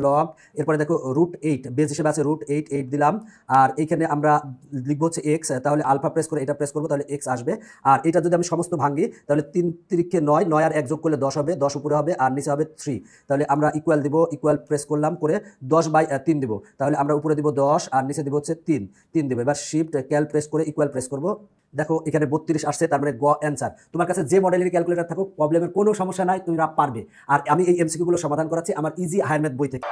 Log, এরপরে দেখো √8 base হিসেবে আছে √8 দিলাম, আর এইখানে আমরা লিখবো হচ্ছে এক্স, তাহলে আলফা প্রেস করে এটা প্রেস করবো তাহলে এক্স আসবে। আর এটা যদি আমি সমস্ত ভাঙি তাহলে 3 তিরিক্ষে 9, 9 আর 1 যোগ করলে 10 হবে, 10 উপরে হবে আর নিচে হবে 3। তাহলে আমরা ইকুয়াল দিব, ইকুয়াল প্রেস করলাম করে 10/3 দিব, তাহলে আমরা উপরে দিব 10 আর নিচে দিব হচ্ছে 3 দিব। এবার শিফট ক্যাল প্রেস করে ইকুয়াল প্রেস করবো। দেখো এখানে 32 আসছে, তার মানে গ অ্যান্সার। তোমার কাছে যে মডেলের ক্যালকুলেটর থাকুক প্রবলেমের কোনো সমস্যা নাই, তুমি পারবে। আর আমি এই এমসিকিউ গুলো সমাধান করাচ্ছি আমার ইজি হায়ার ম্যাথ বই থেকে।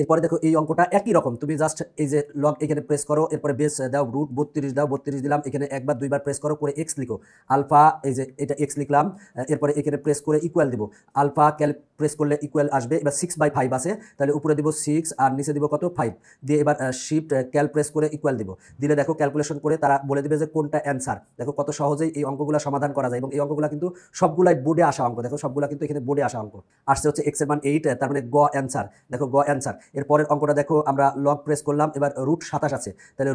এরপরে দেখো এই অঙ্কটা একই রকম, তুমি জাস্ট এই যে লগ এখানে প্রেস করো, এরপরে বেস দাও, √32 দাও, 32 দিলাম, এখানে একবার দুইবার প্রেস করো করে এক্স লিখো, আলফা এই যে এটা এক্স লিখলাম, এরপরে এখানে প্রেস করে ইকুয়াল দিব, আলফা ক্যাল প্রেস করলে ইকুয়াল আসবে। এবার 6/5 আছে, তাহলে উপরে দিব 6 আর নিচে দিব কত 5 দিয়ে, এবার শিফট ক্যাল প্রেস করে ইকুয়াল দিব, দিলে দেখো ক্যালকুলেশন করে তারা বলে দিবে যে কোনটা অ্যান্সার। দেখো কত সহজেই এই অঙ্কগুলো সমাধান করা যায়, এবং এই অঙ্কগুলো কিন্তু সবগুলাই বোর্ডে আসা অঙ্ক। দেখো সবগুলা কিন্তু এখানে বোর্ডে আসা অঙ্ক আসছে হচ্ছে এক্স এর মান 8, তার মানে গ অ্যান্সার। দেখো গ অ্যান্সার। এরপরের অঙ্কটা দেখো আমরা লগ প্রেস করলাম, এবার √27 আছে, তাহলে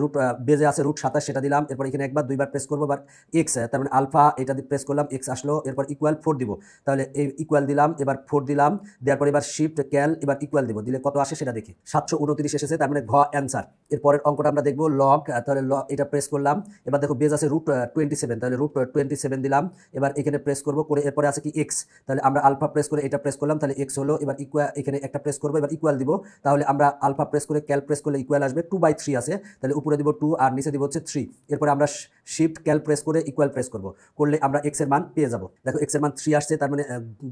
বেজে আছে √27 সেটা দিলাম, এরপর এখানে একবার দুইবার প্রেস করবো, এবার এক্স তার মানে আলফা এটা প্রেস করলাম, এক্স আসলো, এরপর ইকুয়াল 4 দিব, তাহলে এই ইকুয়াল দিলাম, এবার 4 দিলাম, দেওয়ার পর এবার শিফট ক্যাল এবার ইকুয়াল দিব, দিলে কত আসে সেটা দেখি, 729 এসেছে, তার মানে ঘ অ্যান্সার। এরপরের অঙ্কটা আমরা দেখবো লগ, তাহলে এটা প্রেস করলাম, এবার দেখো বেজ আছে √27, তাহলে √27 দিলাম, এবার এখানে প্রেস করবো করে এরপরে আছে কি এক্স, তাহলে আমরা আলফা প্রেস করে এটা প্রেস করলাম, তাহলে এক্স হলো, এবার ইকুয়াল এখানে একটা প্রেস করবো, এবার ইকুয়াল দিব, তাহলে আমরা আলফা প্রেস করে ক্যাল প্রেস করলে ইকুয়াল আসবে 2/3 আছে, তাহলে উপরে দিব 2 আর নিচে দিব হচ্ছে 3। এরপরে আমরা শিফট ক্যাল প্রেস করে ইকুয়াল প্রেস করব, করলে আমরা এক্স এর মান পেয়ে যাব। দেখো এক্স এর মান 3 আসছে, তার মানে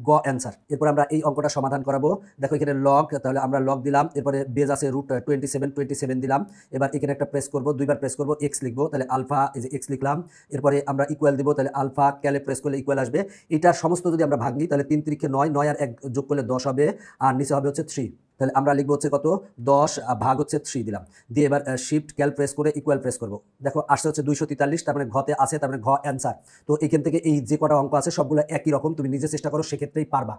গ অ্যান্সার। এরপর আমরা এই অঙ্কটা সমাধান করাবো। দেখো এখানে লগ, তাহলে আমরা লগ দিলাম, এরপরে বেজ আছে √27 দিলাম, এবার এখানে একটা প্রেস করব, দুইবার প্রেস করব, এক্স লিখবো, তাহলে আলফা এই যে এক্স লিখলাম, এরপরে আমরা ইকুয়াল দিব, তাহলে আলফা ক্যালে প্রেস করলে ইকুয়াল আসবে। এটা সমস্ত যদি আমরা ভাঙি তাহলে 3 তিরিক্ষে 9, 9 আর 1 যোগ করলে 10 হবে আর নিচে হবে হচ্ছে 3, তাহলে আমরা লিখবো হচ্ছে কত 10 ভাগ হচ্ছে 3 দিলাম, দিয়ে এবার শিফট ক্যাল প্রেস করে ইকুয়াল প্রেস করব। দেখো আসছে হচ্ছে 243, তার মানে ঘতে আছে, তার মানে ঘ অ্যান্সার। তো এখান থেকে এই যে কটা অঙ্ক আছে সবগুলো একই রকম, তুমি নিজে চেষ্টা করো সেক্ষেত্রেই পারবা।